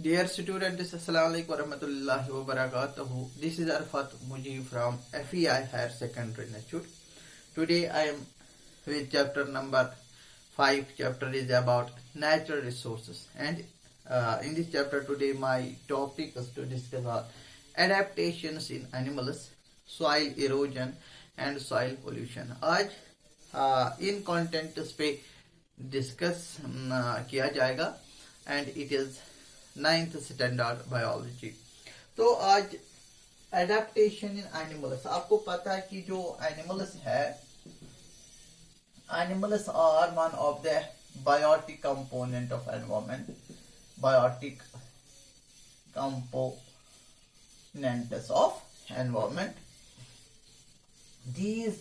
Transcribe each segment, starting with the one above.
Dear students, Assalamualaikum warahmatullahi wabarakatuh. This is Arfat Mujib from FEI Higher Secondary Institute. Today I am with chapter number 5. Chapter is about natural resources, and in this chapter today my topic is to discuss adaptations in animals, soil erosion and soil pollution. आज इन contents पे discuss किया जाएगा and it is 9th standard biology. तो आज adaptation in animals, आपको पता है कि जो एनिमल्स है, animals are one of the biotic component of environment, biotic components of environment. These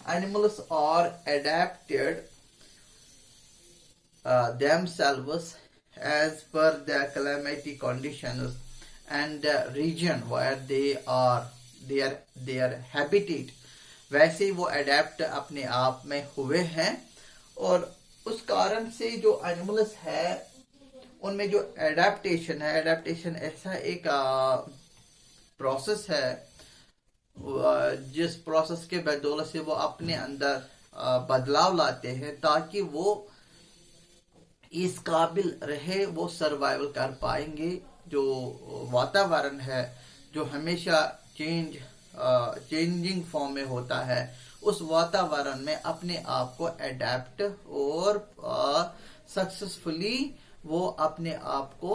animals are adapted themselves as per the climatic conditions and the region where they are, their habitat। वैसे ही वो adapt अपने आप में हुए हैं और उस कारण से जो एनिमल्स है उनमें जो एडेप्टेशन है, एडेप्टेशन ऐसा एक प्रोसेस है जिस प्रोसेस के बदौलत से वो अपने अंदर बदलाव लाते हैं ताकि वो इस काबिल रहे, वो सर्वाइवल कर पाएंगे। जो वातावरण है जो हमेशा चेंजिंग फॉर्म में होता है, उस वातावरण में अपने आप को अडेप्ट और सक्सेसफुली वो अपने आप को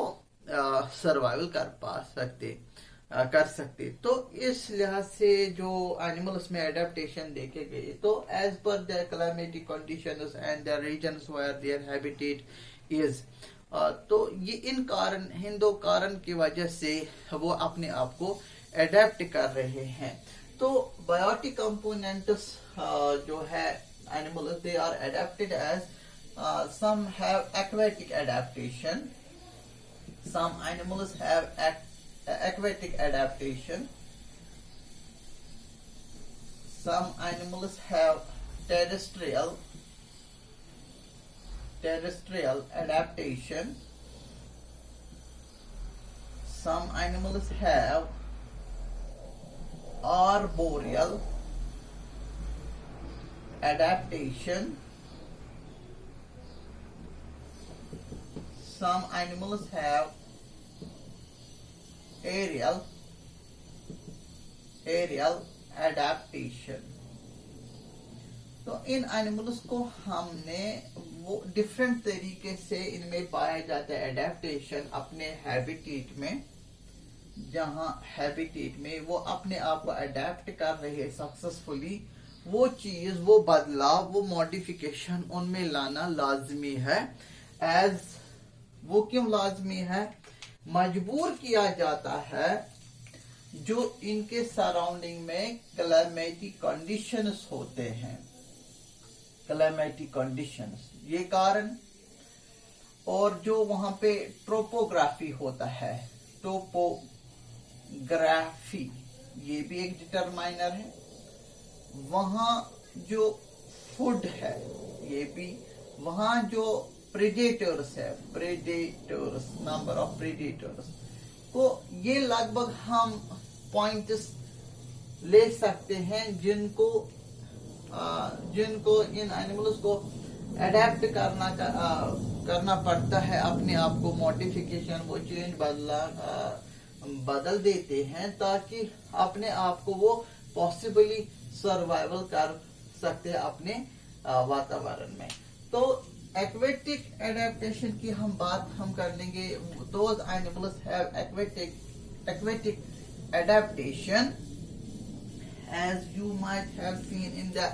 सर्वाइवल कर सकते। तो इस लिहाज से जो एनिमल्स में एडेप्टेशन देखे गए, तो एज पर the climatic conditions and the regions where their habitat is, तो ये इन दो कारण की वजह से वो अपने आप को एडेप्ट कर रहे हैं। तो बायोटिक कंपोनेंट्स जो है animals, they are adapted as some have aquatic adaptation, some animals have aquatic adaptation, some animals have terrestrial adaptation, some animals have arboreal adaptation, some animals have aerial adaptation। तो इन animals को हमने वो different तरीके से इनमें पाया जाता है एडेप्टेशन अपने हैबिटेट में, जहां हैबिटेट में वो अपने आप को अडेप्ट कर रहे हैं सक्सेसफुली। वो चीज, वो बदलाव, वो मॉडिफिकेशन उनमें लाना लाजमी है। एज वो क्यों लाजमी है? मजबूर किया जाता है जो इनके सराउंडिंग में क्लाइमेटिक कंडीशंस होते हैं, क्लाइमेटिक कंडीशंस, ये कारण, और जो वहां पे ट्रोपोग्राफी होता है, टोपोग्राफी, ये भी एक डिटरमाइनर है। वहां जो फूड है, ये भी, वहां जो प्रेडेटर्स है, प्रेडेटर्स, नंबर ऑफ प्रेडेटर्स, तो ये लगभग हम पॉइंट्स ले सकते हैं जिनको इन एनिमल्स को अडेप्ट करना पड़ता है अपने आप को, मॉडिफिकेशन, वो चेंज बदल देते हैं ताकि अपने आप को वो पॉसिबली सर्वाइवल कर सकते हैं अपने वातावरण में। तो एक्वेटिक एडेप्टेशन की बात हम कर लेंगे। Those animals have aquatic adaptation, as you might have seen in the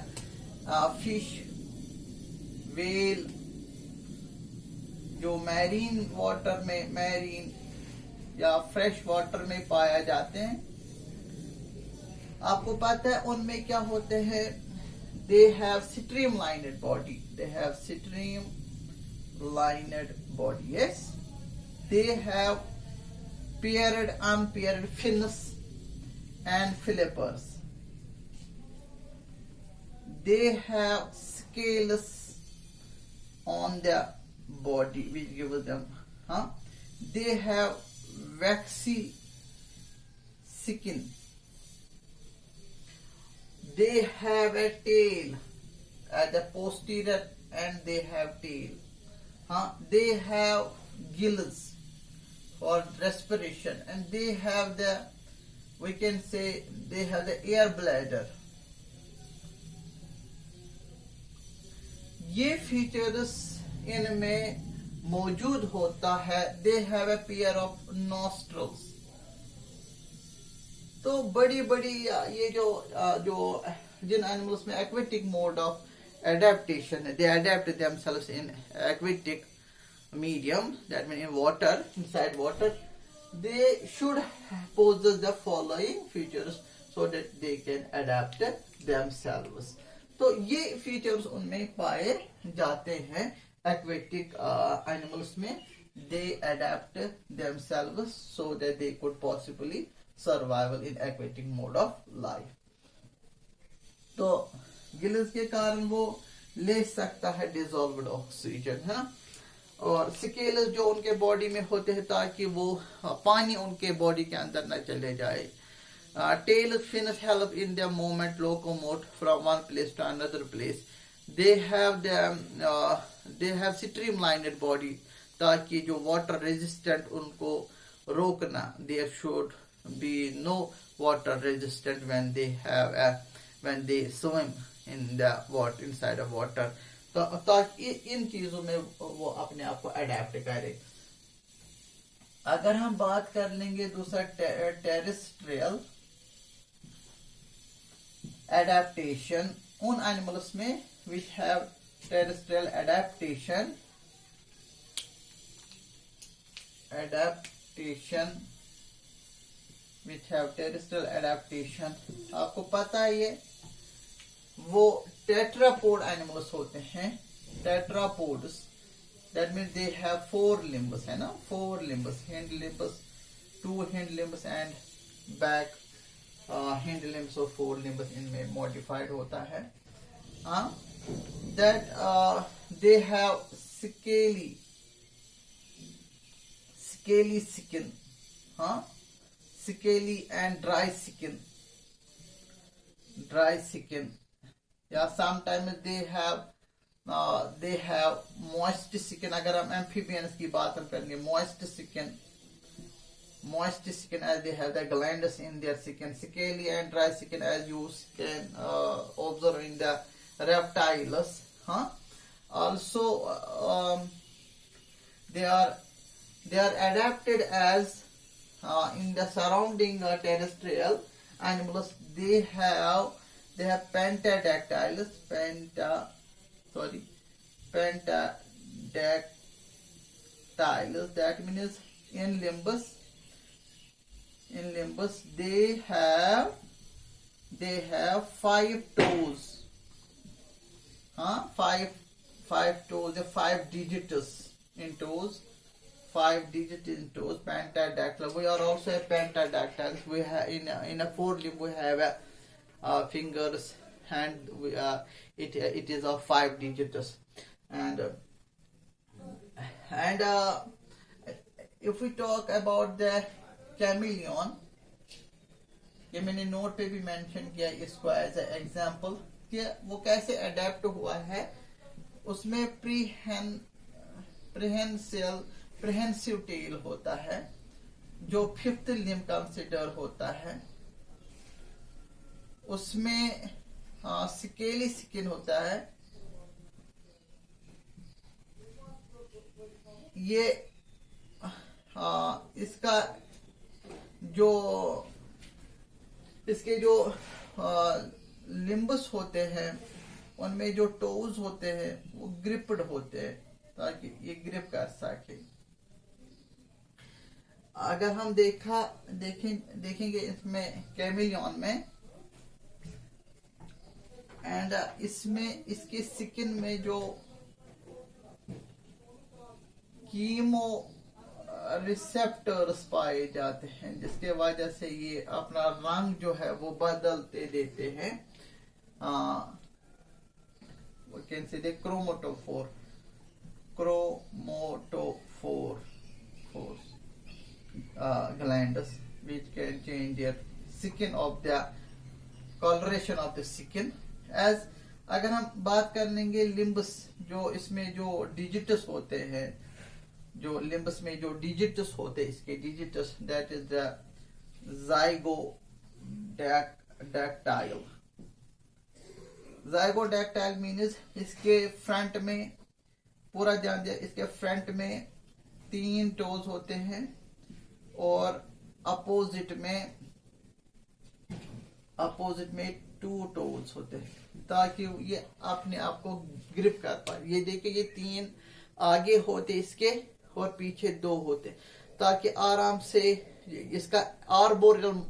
fish, whale, जो मैरीन वाटर में, मैरीन या फ्रेश वाटर में पाया जाते हैं। आपको पता है उनमें क्या होते हैं? They have streamlined body. They have streamlined body. Yes, they have paired, unpaired fins and flippers. They have scales on their body which gives them, they have waxy skin. They have a tail at the posterior and they have tail. They have gills for respiration and they have the, we can say they have the air bladder. ये features इनमें मौजूद होता है. They have a pair of nostrils. तो बड़ी बड़ी ये जो जिन एनिमल्स में एक्वेटिक मोड ऑफ एडेप्टेशन है, दे adapt themselves in aquatic medium, that mean in water, inside water, they should possess the following features so that they can adapt themselves. तो ये features उनमें पाए जाते हैं एक्वेटिक एनिमल्स में. दे adapt themselves so that they could possibly survival in aquatic mode of life. तो gills के कारण वो ले सकता है डिसॉल्व्ड ऑक्सीजन, है ना. और स्केल्स जो उनके बॉडी में होते हैं ताकि वो पानी उनके बॉडी के अंदर न चले जाए. Tail fins help in their movement, locomote from one place to another place. They have streamlined body ताकि जो water resistant उनको रोकना. There should be no water resistant when they swim in the water, inside of water. तो ताकि इन चीजों में वो अपने आप को अडेप्ट करे. अगर हम बात कर लेंगे दूसरा टेरेस्ट्रियल adaptation, उन एनिमल्स में which have terrestrial adaptation which have terrestrial adaptation, आपको पता है ये वो टेट्रापोड एनिमल्स होते हैं. Tetrapods, that means they have 4 limbs, है ना, 4 limbs, hind limbs, 2 hind limbs and back hind limbs और 4 limbs इनमें modified होता है. That they have scaly skin, scaly and dry skin. Yeah, sometimes they have moist skin. अगर हम amphibians की बात हम करेंगे, moist skin as they have the glands in their skin. Scaly and dry skin as you can observe in the reptiles. Also they are adapted as in the surrounding terrestrial animals. They have pentadactyls, pentadactyls, that means in limbus they have 5 toes, 5 toes, 5 digits in toes, 5 digits in toes. Pentadactyl, we are also a pentadactyls. We have in a 4 limb we have fingers, hand, it is of 5 digits. And if we talk about the chameleon, ये मैंने note पे भी mention किया इसको as a example कि वो कैसे adapt हुआ है. उसमें प्रिहेंसिव टेल होता है जो 5th लिम्ब कंसिडर होता है. उसमें स्केली स्किन होता है. ये इसका इसके जो लिम्बस होते हैं उनमें जो टोज होते हैं वो ग्रिप्ड होते हैं ताकि ये ग्रिप कर सके. अगर हम देखेंगे इसमें कैमिलियन में, एंड इसमें इसके स्किन में जो कीमो रिसेप्टर्स पाए जाते हैं जिसके वजह से ये अपना रंग जो है वो बदलते देते हैं. we can say the chromatophore skin of the coloration of the skin. As अगर हम बात कर लेंगे लिम्बस, जो इसमें जो डिजिटस होते हैं, जो लिम्बस में जो डिजिटस होते हैं, इसके digits, that is the zygodactyl. Zygodactyl means इसके फ्रंट में, पूरा ध्यान दिया, इसके फ्रंट में 3 टोज होते हैं और अपोजिट में 2 टोज होते हैं, ताकि ये अपने आप को ग्रिप कर पाए। ये देखिए, ये 3 आगे होते इसके और पीछे 2 होते, ताकि आराम से इसका आर्बोरियल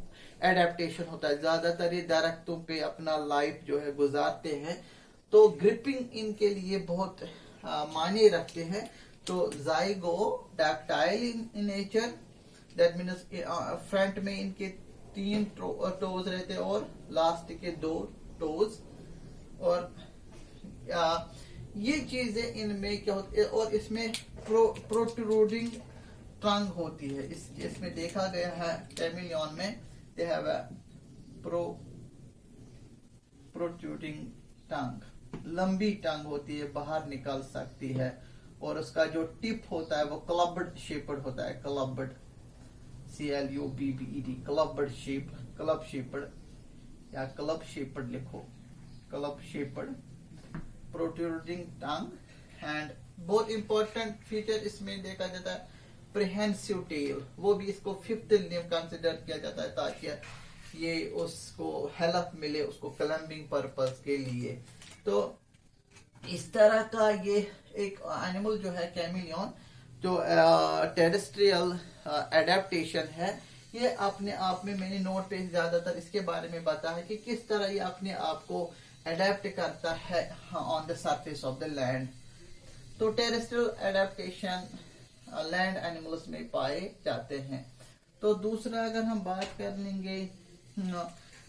एडेप्टेशन होता है। ज्यादातर ये दरख्तों पे अपना लाइफ जो है गुजारते हैं, तो ग्रिपिंग इनके लिए बहुत मायने रखते हैं। तो zygodactyl in nature, that means front में इनके 3 टोज रहते हैं और लास्ट के 2 टोज। और ये चीजें इनमें क्या होती है, और इसमें प्रोट्रूडिंग टंग होती है। इसमें देखा गया है कैमिलियन में, दे हैव अ प्रोट्रूडिंग टंग, लंबी टंग होती है, बाहर निकल सकती है, और उसका जो टिप होता है वो क्लब्ड शेप्ड होता है, clubbed, CLUBBED, clubbed shape, club shaped या क्लब शेप्ड लिखो, club shaped protruding tongue. And बहुत इंपॉर्टेंट फीचर इसमें देखा जाता है प्रिहेंसिव टेल, वो भी इसको 5th लिम्ब कंसिडर किया जाता है, ताकि ये उसको हेल्प मिले उसको क्लाइंबिंग पर्पस के लिए। तो इस तरह का ये एक एनिमल जो है कैमिलियन, जो टेरेस्ट्रियल एडेप्टेशन है, ये अपने आप में, मैंने नोट पे ज्यादातर इसके बारे में बताया है कि किस तरह ये अपने आप को एडेप्ट करता है on the surface of the land. तो टेरेस्ट्रियल एडेप्टेशन लैंड एनिमल्स में पाए जाते हैं। तो दूसरा अगर हम बात कर लेंगे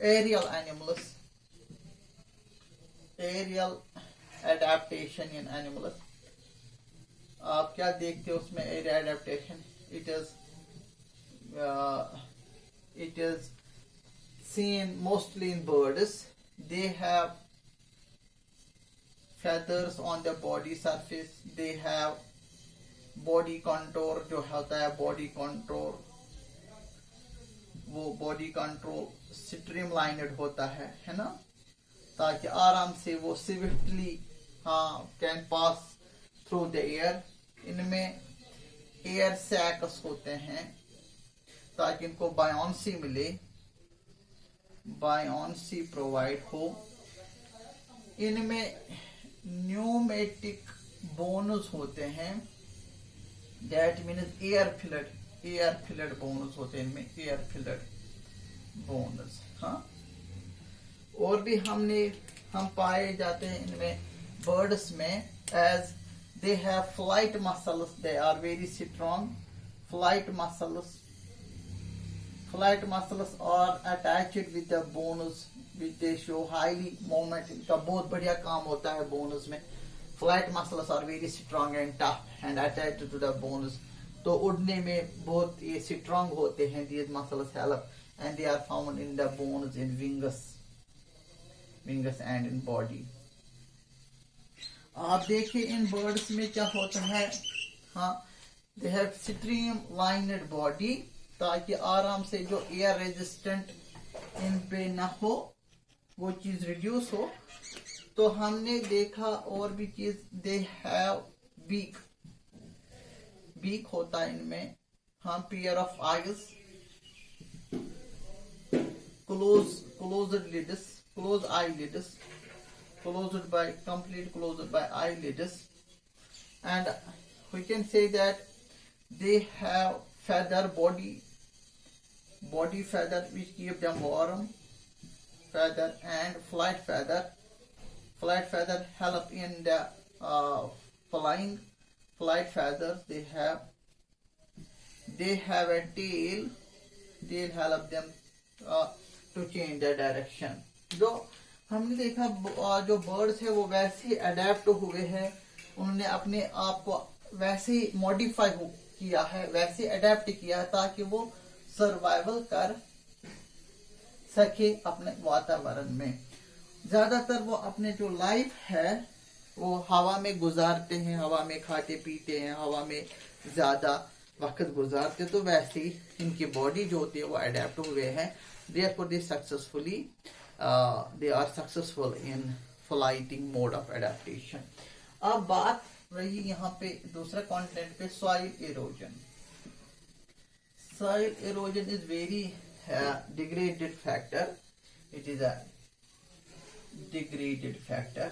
aerial animals, aerial adaptation in animals, आप क्या देखते हो उसमें area adaptation? it is seen mostly in birds. They have feathers on the body surface. They have body contour, जो होता है body contour, वो body contour streamlined होता है ना, ताकि आराम से वो swiftly can pass through the air। इनमें एयर सैक्स होते हैं ताकि इनको बायोन्सी मिले, बायोन्सी प्रोवाइड हो। इनमें न्यूमेटिक बोनस होते हैं, that means air filled bonus होते हैं इनमें, एयर फिल्ड बोनस। और भी हम पाए जाते हैं इनमें बर्ड्स में, as they have flight muscles, they are very strong flight muscles are attached with the bones which they show highly movement। इनका बहुत बढ़िया काम होता है बोनस में। flight muscles are very strong and tough and attached to the bones, तो उड़ने में बहुत ये strong होते हैं। these muscles help and they are found in the bones, in wings and in body। आप देखिए इन बर्ड्स में क्या होता है, दे हैव स्ट्रीमलाइन्ड बॉडी, ताकि आराम से जो एयर रेजिस्टेंट इन पे ना हो, वो चीज रिड्यूस हो। तो हमने देखा और भी चीज, दे हैव बीक होता है इनमें, pair of eyes, closed eyelids, closed by eyelids, and we can say that they have body feather which keep them warm, feather and flight feather help in the flying, flight feathers they have a tail help them to change the direction। जो हमने देखा जो birds है वो वैसे adapt हुए हैं, उन्होंने अपने आप को वैसे मॉडिफाई किया है, वैसे अडेप्ट किया है ताकि वो सर्वाइवल कर सके अपने वातावरण में। ज्यादातर वो अपने जो लाइफ है वो हवा में गुजारते हैं, हवा में खाते पीते हैं, हवा में ज्यादा वक्त गुजारते, तो वैसे ही इनकी बॉडी जो होती है वो अडेप्ट हुए हैं। Therefore they are successful in flighting mode of adaptation. अब बात रही यहाँ पे दूसरा कंटेंट पे, soil erosion. Soil erosion is very degraded factor, it is a degraded factor,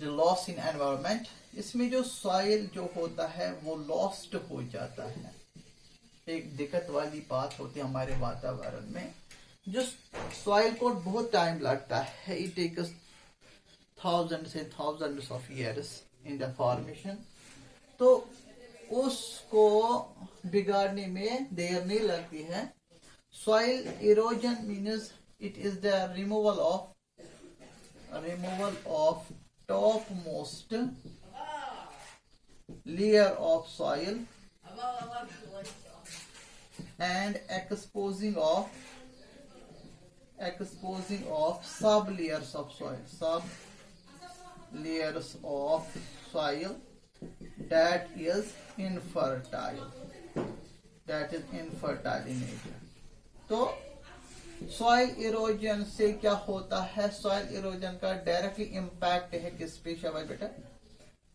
loss in environment. इसमें जो सॉइल जो होता है वो लॉस्ट हो जाता है, एक दिक्कत वाली बात होती है हमारे वातावरण में। जो सॉइल को बहुत टाइम लगता है, it takes thousands of years in the formation, तो उसको बिगाड़ने में देर नहीं लगती है। Soil erosion means it is the removal of top most layer of soil and exposing of sub layers of soil that is infertile in nature। तो soil erosion से क्या होता है? सॉइल इरोजन का डायरेक्टली इम्पैक्ट है किस पे शाबाश बेटा?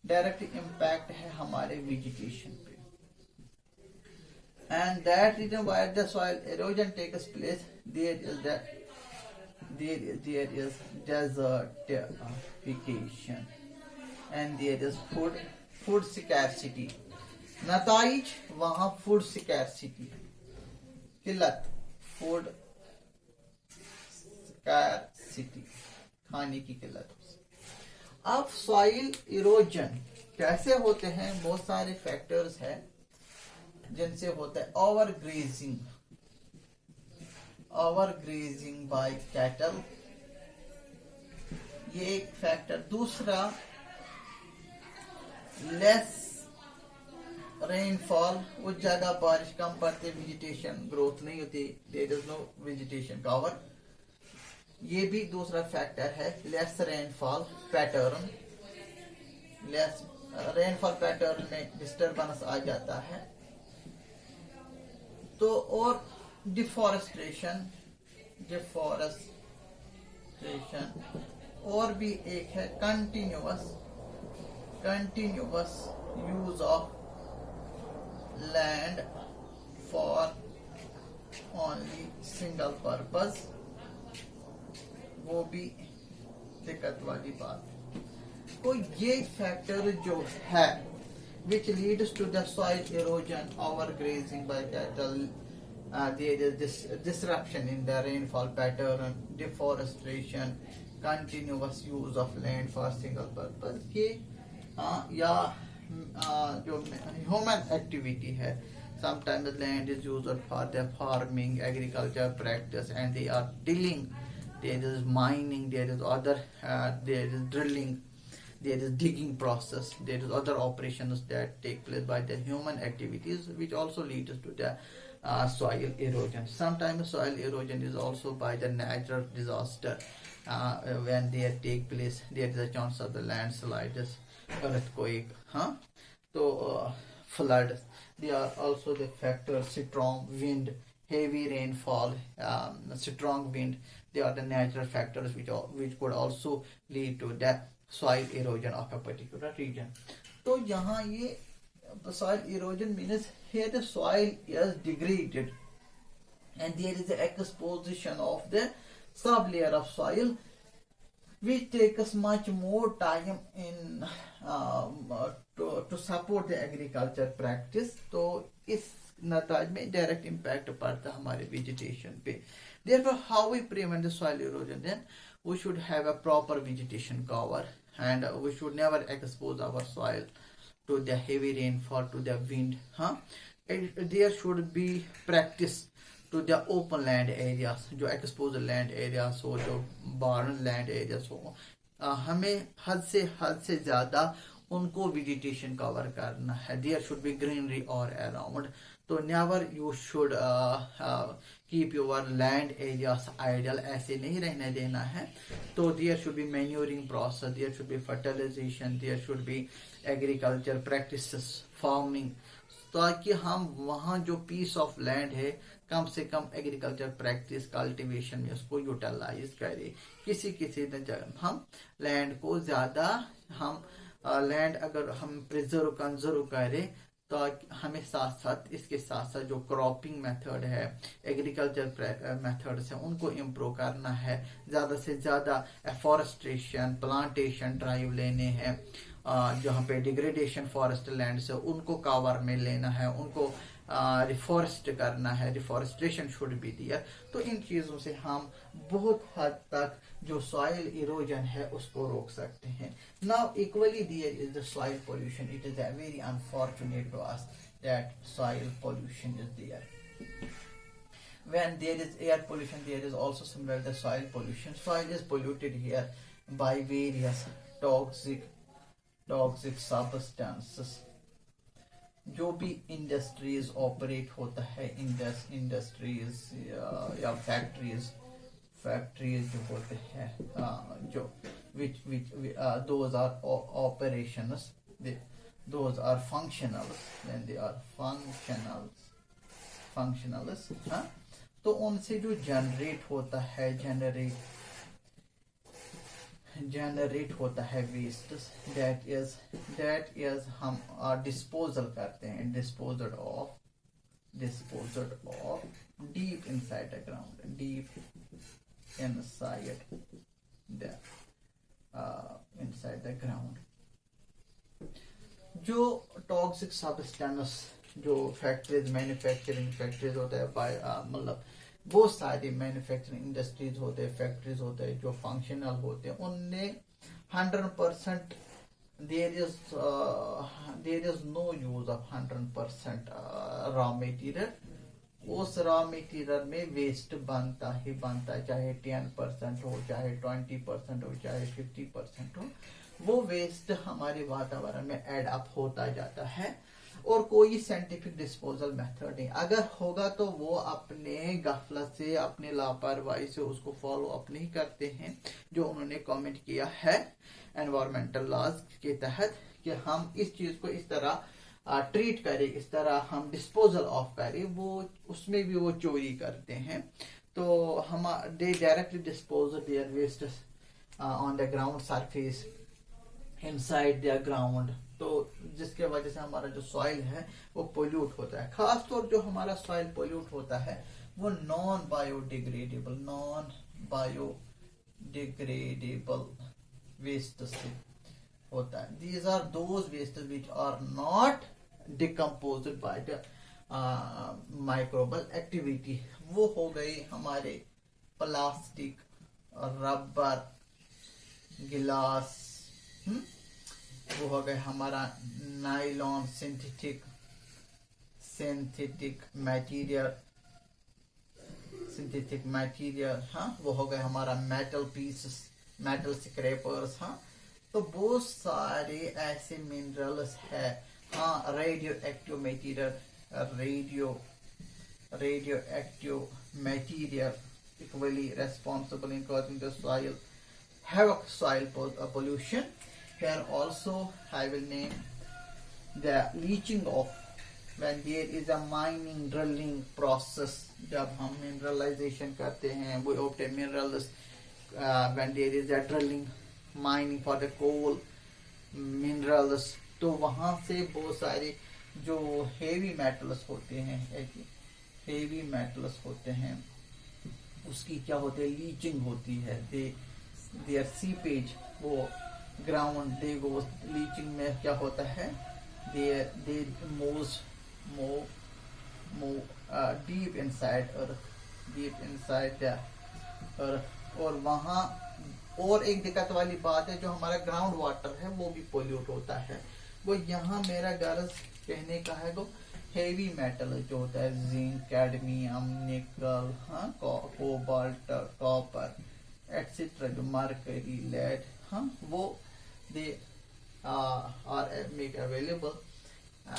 डायरेक्टली इम्पैक्ट है हमारे वेजिटेशन पे। And that reason why the soil erosion takes place, there is desertification and there is food scarcity। नताइज वहां फूड स्कैरसिटी, किल्लत, फूड स्कैरसिटी, खाने की किल्लत। अब सॉइल इरोजन कैसे होते हैं? बहुत सारे फैक्टर्स हैं जिनसे होता है। ओवर ग्रेजिंग बाय कैटल, ये एक फैक्टर। दूसरा, लेस रेनफॉल, उस जगह बारिश कम पड़ती, वेजिटेशन ग्रोथ नहीं होती, there is no vegetation cover, ये भी दूसरा फैक्टर है। Less rainfall pattern, less rainfall pattern में डिस्टर्बेंस आ जाता है। तो और डिफॉरेस्टेशन, और भी एक है continuous use of land for only single purpose, वो भी दिक्कत वाली बात है। तो ये फैक्टर जो है which leads to the soil erosion, overgrazing by cattle, there is this disruption in the rainfall pattern, deforestation, continuous use of land for single purpose। ये या जो human activity है, sometimes land is used for the farming, agriculture practice, and they are tilling, there is mining, there is other there is drilling, there is digging process, there is other operations that take place by the human activities, which also leads to the soil erosion. Sometimes soil erosion is also by the natural disaster, when they take place, there is a chance of the landslides, earthquake, so flood. They are also the factors. Strong wind, heavy rainfall, strong wind, they are the natural factors which could also lead to the soil erosion of a particular region। तो यहाँ ये soil erosion means here the soil is degraded and there is the exposition of the sub-layer of soil which takes much more time in to support the agriculture practice। तो इस नताज में direct impact पड़ता है हमारे vegetation पे। Therefore, how we prevent the soil erosion? Then we should have a proper vegetation cover, and we should never expose our soil to the heavy rainfall, to the wind। There should be practice to the open land areas, जो exposed land areas हो, जो barren land areas हो, हमें हद से ज़्यादा उनको vegetation cover करना है। देयर शुड बी ग्रीनरी और अराउंड। तो never you should keep your land areas idle, ऐसे नहीं रहने देना है। तो there should be manuring process, there should be fertilization, there should be agriculture practices, farming, ताकि हम वहाँ जो पीस ऑफ लैंड है कम से कम एग्रीकल्चर प्रैक्टिस कल्टीवेशन में उसको यूटिलाइज करें। किसी किसी जगह हम लैंड को ज्यादा हम लैंड अगर हम प्रिजर्व कंजर्व करें तो हमें साथ साथ इसके साथ साथ जो क्रॉपिंग मेथड है, एग्रीकल्चर मेथड्स है, उनको इम्प्रूव करना है। ज्यादा से ज्यादा एफॉरेस्ट्रेशन प्लांटेशन ड्राइव लेने हैं। जहाँ पे डिग्रेडेशन फॉरेस्ट लैंड से उनको कवर में लेना है, उनको रिफॉरेस्ट करना है, रिफॉरेस्ट्रेशन शुड बी दियर। तो इन चीजों से हम बहुत हद तक जो सॉइल इरोजन है उसको रोक सकते हैं। Now equally there is the soil pollution. It is a very unfortunate to us that soil pollution is there. When there is air pollution, there is also similar the soil pollution. Soil is polluted here by various toxic substances. जो भी industries operate होता है, industries या factories जो होते हैं, जो which those are operations, those are functionals, when they are functionals, हाँ, तो उनसे जो जनरेट होता है वेस्ट, दैट इज हम डिस्पोजल करते हैं, disposal of deep inside the ground, deep inside the ground. जो टॉक्सिक सब्सटेंस जो फैक्ट्रीज, मैन्युफैक्चरिंग फैक्ट्रीज होता है, मतलब बहुत सारी मैन्युफैक्चरिंग इंडस्ट्रीज होते हैं, फैक्ट्रीज होते हैं जो फंक्शनल होते हैं, उनने 100% there is no use of 100% raw material. उस रॉ मटेरियल में वेस्ट बनता ही बनता है, चाहे 10% हो, चाहे 20% हो, चाहे 50% हो, वो वेस्ट हमारे वातावरण में एड अप होता जाता है और कोई साइंटिफिक डिस्पोजल मेथड नहीं। अगर होगा तो वो अपने गफलत से, अपने लापरवाही से उसको फॉलो अप नहीं करते हैं। जो उन्होंने कमेंट किया है एनवायरमेंटल लॉज के तहत कि हम इस चीज को इस तरह ट्रीट करें, इस तरह हम डिस्पोजल ऑफ करें, वो उसमें भी वो चोरी करते हैं। तो हम they directly dispose their waste on the ground surface, inside the ground. तो जिसके वजह से हमारा जो सॉइल है वो पोल्यूट होता है। खासतौर जो हमारा सॉइल पोल्यूट होता है वो नॉन बायोडिग्रेडेबल वेस्ट से होता है। These are those waste which are not decomposed by the microbial activity. वो हो गए हमारे प्लास्टिक, रबर, गिलास, वो हो गए हमारा नाइलॉन, सिंथेटिक मटेरियल, हाँ, वो हो गए हमारा मेटल पीसेस, मेटल स्क्रैपर्स, हाँ। तो बहुत सारे ऐसे मिनरल्स है, हाँ, radio active material equally responsible in causing the soil pollution. Here also I will name the leaching off when there is a mining drilling process. जब हम mineralization करते हैं, we obtain minerals when there is a drilling, mining for the coal minerals. तो वहाँ से बहुत सारे जो heavy metals होते हैं उसकी क्या होती है, लीचिंग होती है। देयर सीपेज, वो ग्राउंड दे वो लीचिंग में क्या होता है, they move deep inside the earth. और वहाँ और एक दिक्कत वाली बात है, जो हमारा ग्राउंड वाटर है वो भी पोल्यूट होता है। वो यहाँ मेरा गर्ज कहने का है वो हेवी मेटल जो होता है, जिंक, कैडमियम, निकल, हाँ, कोबाल्ट, कॉपर एक्सेट्रा, जो मरकरी, लेड, हाँ, वो दे are make available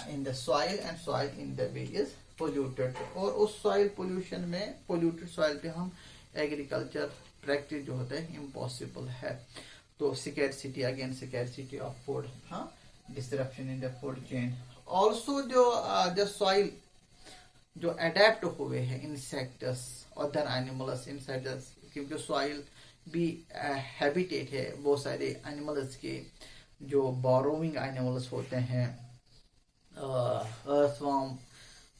in the soil, and soil in the way is polluted. और उस soil pollution में polluted soil पे हम agriculture practice जो होता है impossible है. तो scarcity, again scarcity of food, हाँ, disruption in the food chain. Also जो soil जो अडेप्ट हुए हैं इंसेक्ट्स, अदर एनिमल्स, इंसेक्ट्स, क्योंकि सॉइल भी हैबिटेट है बहुत सारे एनिमल्स के, जो बोरोइंग एनिमल्स होते हैं, अर्थवर्म,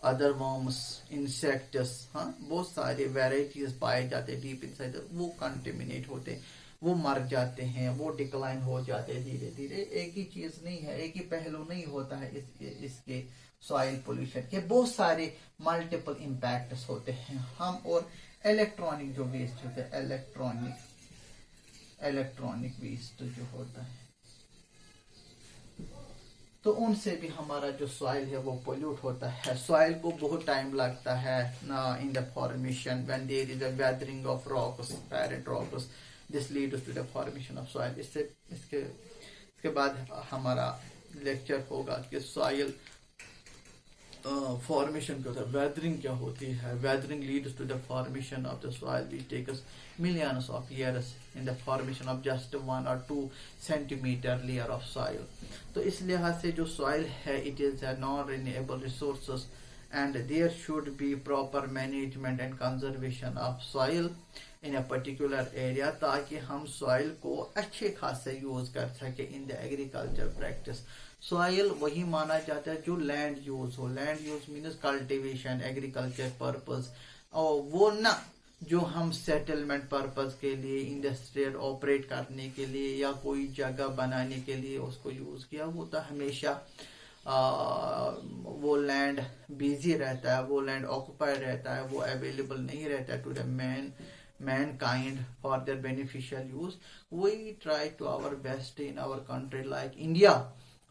अदर वर्म्स, इंसेक्ट्स, हाँ, बहुत सारे वेराइटीज पाए जाते हैं डीप इनसाइड, वो कंटेमिनेट होते हैं, वो मर जाते हैं, वो डिक्लाइन हो जाते हैं धीरे धीरे. एक ही चीज नहीं है, एक ही पहलू नहीं होता है इसके सॉइल पोल्यूशन के, बहुत सारे मल्टीपल इम्पैक्ट्स होते हैं. हम और इलेक्ट्रॉनिक जो वेस्ट होते हैं, इलेक्ट्रॉनिक वेस्ट जो होता है, तो उनसे भी हमारा जो सॉइल है वो पोल्यूट होता है. सॉइल को बहुत टाइम लगता है in the formation, when there is a weathering of rocks, parent rocks, this leads to the formation of soil. इसके बाद हमारा लेक्चर होगा कि सॉइल फॉर्मेशन क्या होता है, वेदरिंग क्या होती है. Weathering leads to the formation of the soil which takes millions of years in the formation of just 1 or 2 centimeter layer of soil. तो इस लिहाज से जो soil है, it is a non-renewable resources, and there should be proper management and conservation of soil in a particular area, ताकि हम soil को अच्छे खासे यूज कर सके in the agriculture practice. Soil वही माना जाता है जो land use हो. Land use means cultivation, agriculture purpose, और वो ना जो हम सेटलमेंट पर्पस के लिए, इंडस्ट्रियल ऑपरेट करने के लिए, या कोई जगह बनाने के लिए उसको यूज किया, वो तो हमेशा वो लैंड बिजी रहता है, वो लैंड ऑक्युपाइड रहता है, वो अवेलेबल नहीं रहता है to the mankind for their beneficial use. We try to our best in our country like India.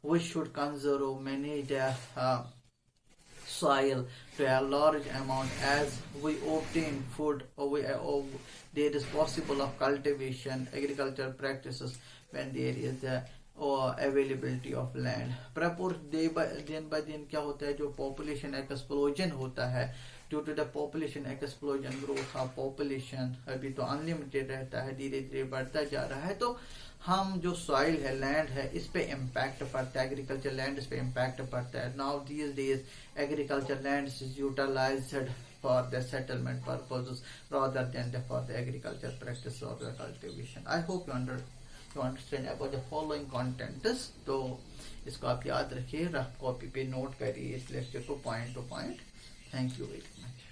We should conserve, manage soil to a large amount as we obtain food, or there is possible of cultivation, agriculture practices when there is a availability of land. प्रपुर दिन by दिन क्या होता है, जो population explosion होता है, due to the population explosion, growth of population अभी तो unlimited रहता है, धीरे धीरे बढ़ता जा रहा है, तो हम जो सॉइल है, लैंड है, इस पे इम्पैक्ट पड़ता है, एग्रीकल्चर लैंड इस पे इम्पैक्ट पड़ता है. Now these days agriculture land is utilized for the settlement purposes rather than for the agriculture practice or the cultivation. I hope you understand about the following contents. तो इसको आप याद रखिए, rough copy पे note करिए इस lecture को point two point. Thank you very much.